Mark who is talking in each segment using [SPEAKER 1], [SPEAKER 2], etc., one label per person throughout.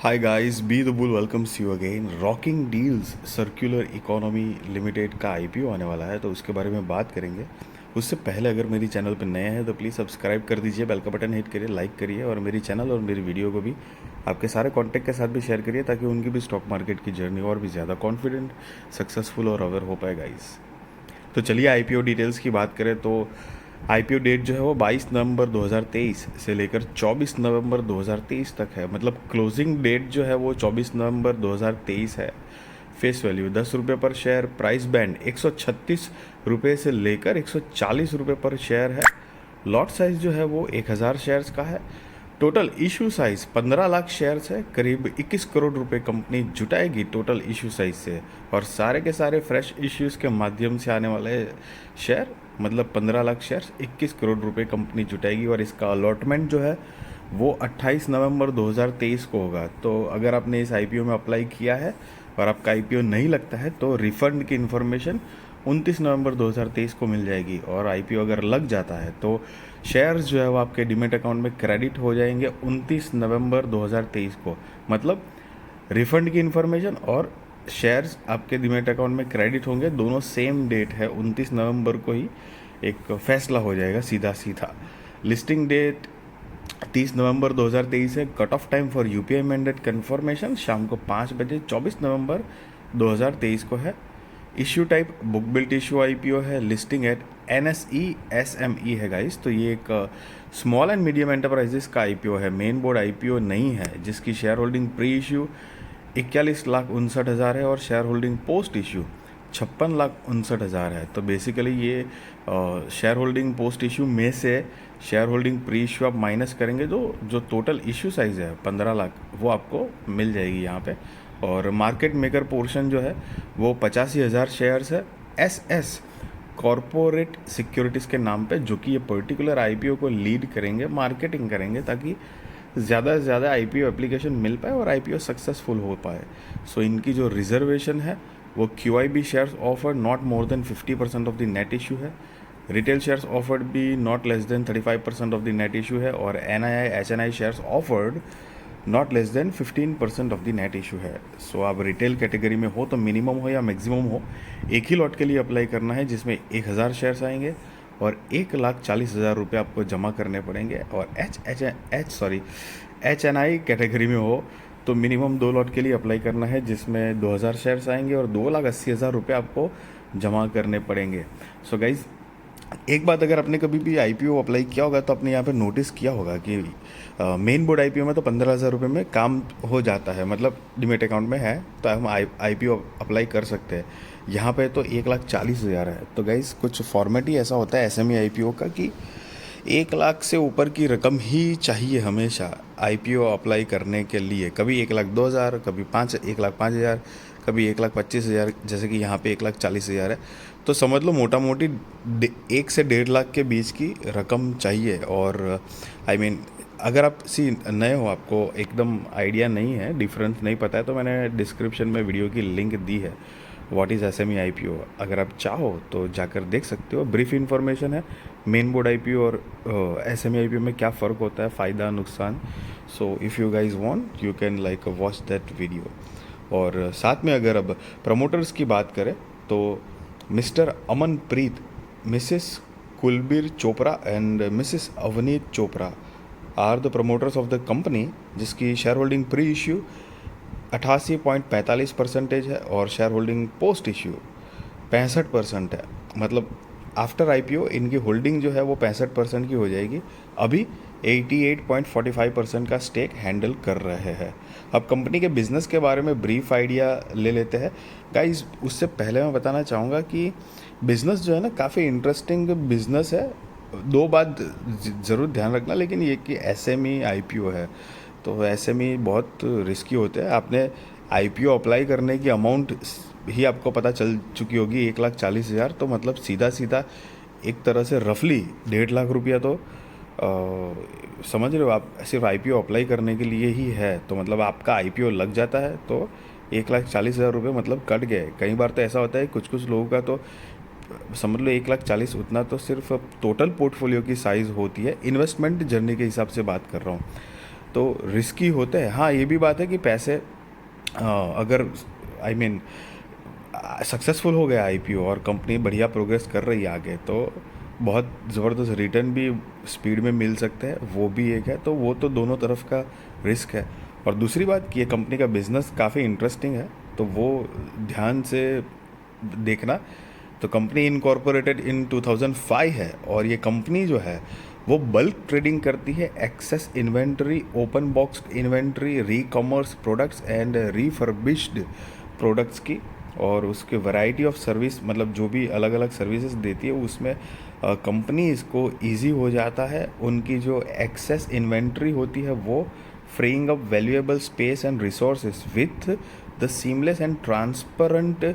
[SPEAKER 1] Hi guys, be the bull welcomes you again. Rocking deals circular economy limited का IPO आने वाला है, तो उसके बारे में बात करेंगे। उससे पहले अगर मेरी चैनल पर नए हैं तो प्लीज़ सब्सक्राइब कर दीजिए, बेल का बटन हिट करिए, लाइक करिए और मेरी चैनल और मेरी वीडियो को भी आपके सारे कॉन्टैक्ट के साथ भी शेयर करिए, ताकि उनकी भी स्टॉक मार्केट की जर्नी और भी ज़्यादा कॉन्फिडेंट, सक्सेसफुल और अवेयर हो पाए गाइस। तो चलिए आईपीओ डिटेल्स की बात करें तो आईपीओ डेट जो है वो 22 नवंबर 2023 से लेकर 24 नवंबर 2023 तक है। मतलब क्लोजिंग डेट जो है वो 24 नवंबर 2023 है। फेस वैल्यू 10 रुपये पर शेयर। प्राइस बैंड 136 रुपये से लेकर 140 रुपये पर शेयर है। लॉट साइज जो है वो 1000 शेयर्स का है। Total issue size 15 lakh shares है। करीब 21 करोड़ रुपए कंपनी जुटाएगी टोटल इशू साइज से, और सारे के सारे फ्रेश इश्यूज के माध्यम से आने वाले शेयर, मतलब 15 लाख शेयर्स 21 करोड़ रुपए कंपनी जुटाएगी। और इसका अलॉटमेंट जो है वो 28 नवंबर 2023 को होगा। तो अगर आपने इस आईपीओ में अप्लाई किया है और आपका आईपीओ नहीं लगता है तो रिफंड की इन्फॉर्मेशन 29 नवंबर 2023 को मिल जाएगी। और आईपीओ अगर लग जाता है तो शेयर्स जो है वो आपके डीमेट अकाउंट में क्रेडिट हो जाएंगे 29 नवंबर 2023 को। मतलब रिफंड की इन्फॉर्मेशन और शेयर्स आपके डीमेट अकाउंट में क्रेडिट होंगे, दोनों सेम डेट है 29 नवंबर को ही एक फैसला हो जाएगा सीधा सीधा। लिस्टिंग डेट 30 नवंबर 2023 है। Cut off time for UPI mandate confirmation शाम को 5 बजे 24 नवंबर 2023 को है। Issue type book built issue IPO है। लिस्टिंग एट एनएसई एसएमई है गाइस। तो ये एक स्मॉल एंड मीडियम एंटरप्राइजेस का आईपीओ है, मेन बोर्ड आईपीओ नहीं है। जिसकी शेयर होल्डिंग प्री इश्यू 41,59,000 है और शेयर होल्डिंग पोस्ट इश्यू 56,59,000 है। तो बेसिकली ये शेयर होल्डिंग पोस्ट इशू में से शेयर होल्डिंग प्री इशू आप माइनस करेंगे, जो टोटल इशू साइज़ है 15 लाख, वो आपको मिल जाएगी यहाँ पे। और मार्केट मेकर पोर्शन जो है वो 85,000 शेयर्स है एस एस कॉरपोरेट सिक्योरिटीज़ के नाम पे, जो कि ये पर्टिकुलर आईपीओ को लीड करेंगे, मार्केटिंग करेंगे, ताकि ज़्यादा से ज़्यादा आईपीओ एप्लीकेशन मिल पाए और आईपीओ सक्सेसफुल हो पाए। सो इनकी जो रिजर्वेशन है वो QIB shares offer not more than 50% of the net issue है। रिटेल शेयर्स ऑफर्ड भी not less than 35% of the net issue है। और NII HNI shares offered not less than 15% of the net issue है। सो आप retail category में हो तो minimum हो या मैक्सिमम हो, एक ही लॉट के लिए अप्लाई करना है, जिसमें 1000 शेयर्स आएंगे और 1,40,000 रुपये आपको जमा करने पड़ेंगे। और HNI कैटेगरी में हो तो मिनिमम 2 लॉट के लिए अप्लाई करना है, जिसमें 2000 शेयर्स आएंगे और 2,80,000 रुपये आपको जमा करने पड़ेंगे। सो गाइज, एक बात, अगर आपने कभी भी आईपीओ अप्लाई किया होगा तो आपने यहाँ पे नोटिस किया होगा कि मेन बोर्ड आईपीओ में तो 15,000 रुपये में काम हो जाता है, मतलब डिमेट अकाउंट में है तो हम आईपीओ अप्लाई कर सकते हैं। यहाँ पे तो 1,40,000 है। तो गाइज, कुछ फॉर्मेट ही ऐसा होता है एसएमई आईपीओ का कि 1 लाख से ऊपर की रकम ही चाहिए हमेशा आईपीओ अप्लाई करने के लिए। कभी 1,02,000, कभी 1,05,000, कभी 1,25,000, जैसे कि यहाँ पे 1,40,000 है। तो समझ लो मोटा मोटी 1 से 1.5 लाख के बीच की रकम चाहिए। और अगर आप नए हो, आपको एकदम आइडिया नहीं है, डिफरेंस नहीं पता है, तो मैंने डिस्क्रिप्शन में वीडियो की लिंक दी है, व्हाट इज़ एसएमई आईपीओ। अगर आप चाहो तो जाकर देख सकते हो। ब्रीफ इन्फॉर्मेशन है मेन बोर्ड आईपीओ और एसएमई आईपीओ में क्या फ़र्क होता है, फ़ायदा नुकसान। So if you guys want you can like watch that video. और साथ में अगर अब प्रमोटर्स की बात करें तो Mister Amanpreet, Mrs Kulbir Chopra and Mrs Avneet Chopra are the promoters of the company, जिसकी शेयर होल्डिंग प्री इश्यू 88.45% है और शेयर होल्डिंग पोस्ट इश्यू 65% है। मतलब आफ्टर आईपीओ इनकी होल्डिंग जो है वो 65% की हो जाएगी। अभी 88.45% का स्टेक हैंडल कर रहे हैं। अब कंपनी के बिज़नेस के बारे में ब्रीफ आइडिया ले लेते हैं गाइस। उससे पहले मैं बताना चाहूँगा कि बिज़नेस जो है ना, काफ़ी इंटरेस्टिंग बिज़नेस है। 2 बात ज़रूर ध्यान रखना, लेकिन ये कि एसएमई आईपीओ है तो एसएमई बहुत रिस्की होते हैं। आपने आईपीओ अप्लाई करने की अमाउंट ही आपको पता चल चुकी होगी, 1,40,000। तो मतलब सीधा सीधा एक तरह से रफली 1.5 लाख रुपया तो समझ रहे हो आप, सिर्फ आईपीओ अप्लाई करने के लिए ही है। तो मतलब आपका आईपीओ लग जाता है तो 1,40,000 रुपये मतलब कट गए। कई बार तो ऐसा होता है, कुछ कुछ लोगों का तो समझ लो 1,40,000 उतना तो सिर्फ टोटल पोर्टफोलियो की साइज़ होती है। इन्वेस्टमेंट जर्नी के हिसाब से बात कर रहा हूँ। तो रिस्की होते हैं। हाँ, ये भी बात है कि पैसे अगर आई मीन सक्सेसफुल हो गया आईपीओ और कंपनी बढ़िया प्रोग्रेस कर रही है आगे, तो बहुत ज़बरदस्त रिटर्न भी स्पीड में मिल सकते हैं, वो भी एक है। तो वो तो दोनों तरफ का रिस्क है। और दूसरी बात कि ये कंपनी का बिजनेस काफ़ी इंटरेस्टिंग है, तो वो ध्यान से देखना। तो कंपनी इनकॉर्पोरेटेड इन 2005 है, और ये कंपनी जो है वो बल्क ट्रेडिंग करती है excess inventory, open box inventory, re commerce products and refurbished products की। और उसके वैरायटी ऑफ सर्विस, मतलब जो भी अलग अलग सर्विसेज देती है उसमें कंपनी इसको इजी हो जाता है। उनकी जो एक्सेस इन्वेंट्री होती है वो freeing up valuable space and resources with the seamless and transparent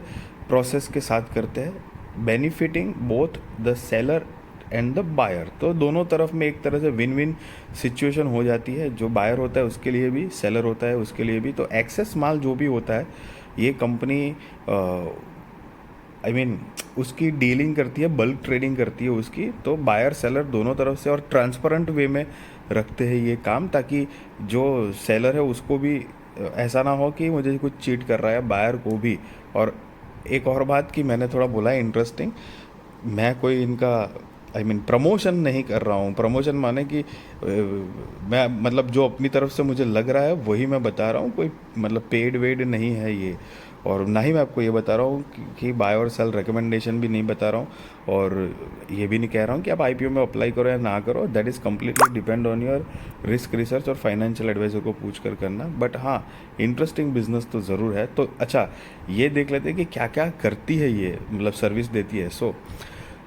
[SPEAKER 1] process के साथ करते हैं, benefiting both the seller and the buyer. तो दोनों तरफ में एक तरह से विन विन सिचुएशन हो जाती है, जो बायर होता है उसके लिए भी, सेलर होता है उसके लिए भी। तो एक्सेस माल जो भी होता है ये कंपनी आई मीन उसकी डीलिंग करती है, बल्क ट्रेडिंग करती है उसकी। तो बायर सेलर दोनों तरफ से और ट्रांसपेरेंट वे में रखते हैं ये काम, ताकि जो सेलर है उसको भी ऐसा ना हो कि मुझे कुछ चीट कर रहा है, बायर को भी। और एक और बात कि मैंने थोड़ा बोला है इंटरेस्टिंग, मैं कोई इनका आई मीन प्रमोशन नहीं कर रहा हूँ। प्रमोशन माने कि मैं मतलब जो अपनी तरफ से मुझे लग रहा है वही मैं बता रहा हूँ, कोई मतलब पेड वेड नहीं है ये। और ना ही मैं आपको ये बता रहा हूँ कि बाय और सेल रिकमेंडेशन भी नहीं बता रहा हूँ, और ये भी नहीं कह रहा हूँ कि आप आईपीओ में अप्लाई करो या ना करो। That is completely depend on your risk research और फाइनेंशियल एडवाइजर को पूछ कर करना। बट हाँ, इंटरेस्टिंग बिजनेस तो ज़रूर है। तो अच्छा, ये देख लेते हैं कि क्या क्या करती है ये, मतलब सर्विस देती है। सो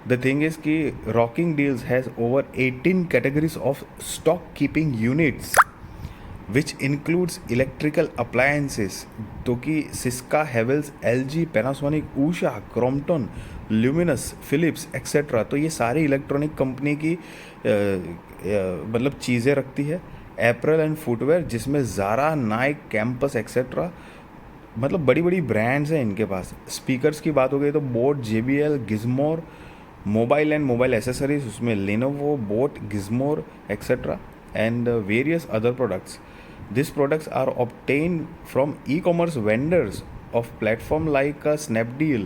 [SPEAKER 1] द थिंग इज़ कि Rocking Deals has over 18 categories of stock keeping units which includes electrical appliances, तो कि Syska, Havells, LG, Panasonic, Usha, Crompton, Luminous, Philips etcetera. तो ये सारी इलेक्ट्रॉनिक कंपनी की मतलब चीज़ें रखती है। एप्रल एंड फुटवेयर, जिसमें ज़ारा, नाइक, कैंपस एक्सेट्रा, मतलब बड़ी बड़ी ब्रांड्स हैं इनके पास। स्पीकर्स की बात हो गई तो boat, JBL, Gizmore. Mobile and mobile accessories, उसमें Lenovo, boat, Gizmore etcetera and various other products. These products are obtained from e-commerce vendors of platform like Snapdeal,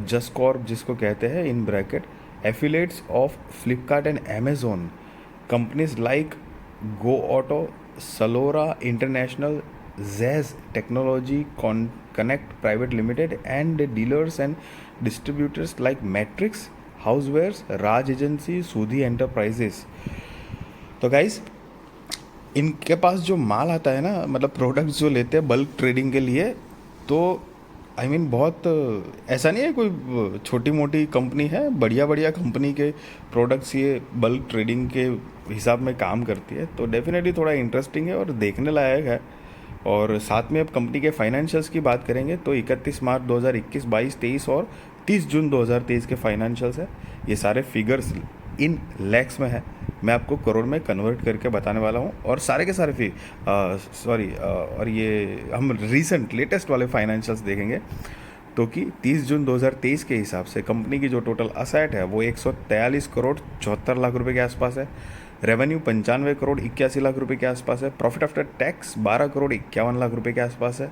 [SPEAKER 1] Justcorp जिसको कहते हैं in bracket, affiliates of Flipkart and Amazon, companies like Go Auto, Salora International, Zaz Technology, Connect Private Limited, and dealers and distributors like Matrix, Housewares, Raj Agency, Sudhi Enterprises। तो guys, इनके पास जो माल आता है ना, मतलब प्रोडक्ट्स जो लेते हैं बल्क ट्रेडिंग के लिए, तो आई मीन बहुत ऐसा नहीं है कोई छोटी मोटी कंपनी है, बढ़िया बढ़िया कंपनी के प्रोडक्ट्स ये बल्क ट्रेडिंग के हिसाब में काम करती है। तो डेफिनेटली थोड़ा इंटरेस्टिंग है और देखने लायक है। और साथ में अब कंपनी के फाइनेंशियल्स की बात करेंगे तो 31 मार्च 2021, 22, 23 और 30 जून 2023 के फाइनेंशियल्स है। ये सारे फिगर्स इन लैक्स में है, मैं आपको करोड़ में कन्वर्ट करके बताने वाला हूँ। और सारे के सारे और ये हम रीसेंट लेटेस्ट वाले फाइनेंशियल्स देखेंगे। तो कि 30 जून 2023 के हिसाब से कंपनी की जो टोटल असेट है वो 143 करोड़ 74 लाख रुपए के आसपास है। रेवेन्यू 95 करोड़ 81 लाख रुपए के आसपास है। Profit after tax 12 crore 51 lakh रुपए के आसपास है।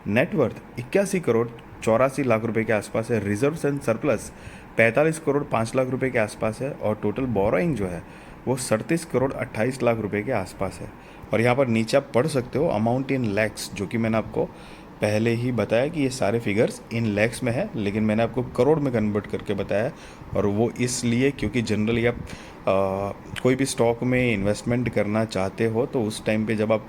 [SPEAKER 1] नेटवर्थ 81 करोड़ 84 लाख रुपए के आसपास है। Reserves and surplus 45 crore 5 lakh रुपए के आसपास है। और टोटल बोरोइंग जो है वो 37 करोड़ 28 लाख रुपए के आसपास है। और यहाँ पर नीचे आप पढ़ सकते हो अमाउंट इन लैक्स, जो कि मैंने आपको पहले ही बताया कि ये सारे फिगर्स इन लैक्स में है, लेकिन मैंने आपको करोड़ में कन्वर्ट करके बताया। और वो इसलिए क्योंकि जनरली आप कोई भी स्टॉक में इन्वेस्टमेंट करना चाहते हो तो उस टाइम पे जब आप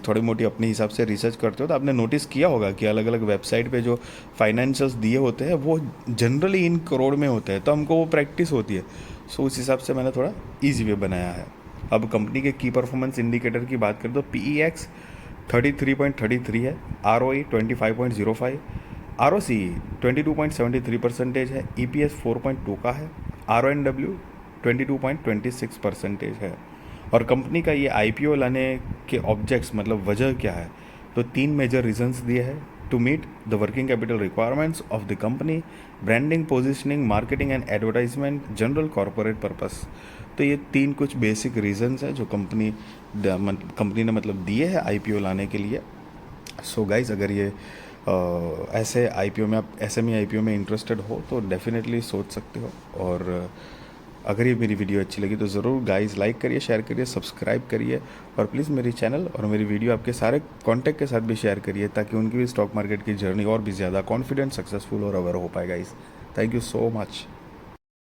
[SPEAKER 1] थोड़ी मोटी अपने हिसाब से रिसर्च करते हो तो आपने नोटिस किया होगा कि अलग अलग वेबसाइट पे जो फाइनेंशियल्स दिए होते हैं वो जनरली इन करोड़ में होते हैं, तो हमको वो प्रैक्टिस होती है। सो उस हिसाब से मैंने थोड़ा ईजी वे बनाया है। अब कंपनी के की परफॉर्मेंस इंडिकेटर की बात करें तो PEX 33.33 है, ROE 25.05, ROCE 22.73% है, EPS 4.2 का है, RONW 22.26% है। और कंपनी का ये IPO लाने के ऑब्जेक्ट्स मतलब वजह क्या है, तो 3 मेजर रीजंस दिए हैं। to meet the working capital requirements of the company, branding, positioning, marketing and advertisement, general corporate purpose. तो ये 3 कुछ बेसिक रीजंस हैं जो कंपनी ने मतलब दिए हैं आईपीओ लाने के लिए. सो गाइज, अगर ये ऐसे आईपीओ में आप एसएमई आईपीओ में इंटरेस्टेड हो तो डेफिनेटली सोच सकते हो. और अगर ये मेरी वीडियो अच्छी लगी तो ज़रूर गाइस लाइक करिए, शेयर करिए, सब्सक्राइब करिए और प्लीज़ मेरी चैनल और मेरी वीडियो आपके सारे कॉन्टैक्ट के साथ भी शेयर करिए ताकि उनकी भी स्टॉक मार्केट की जर्नी और भी ज़्यादा कॉन्फिडेंट, सक्सेसफुल और अवेयर हो पाए guys. Thank you so much.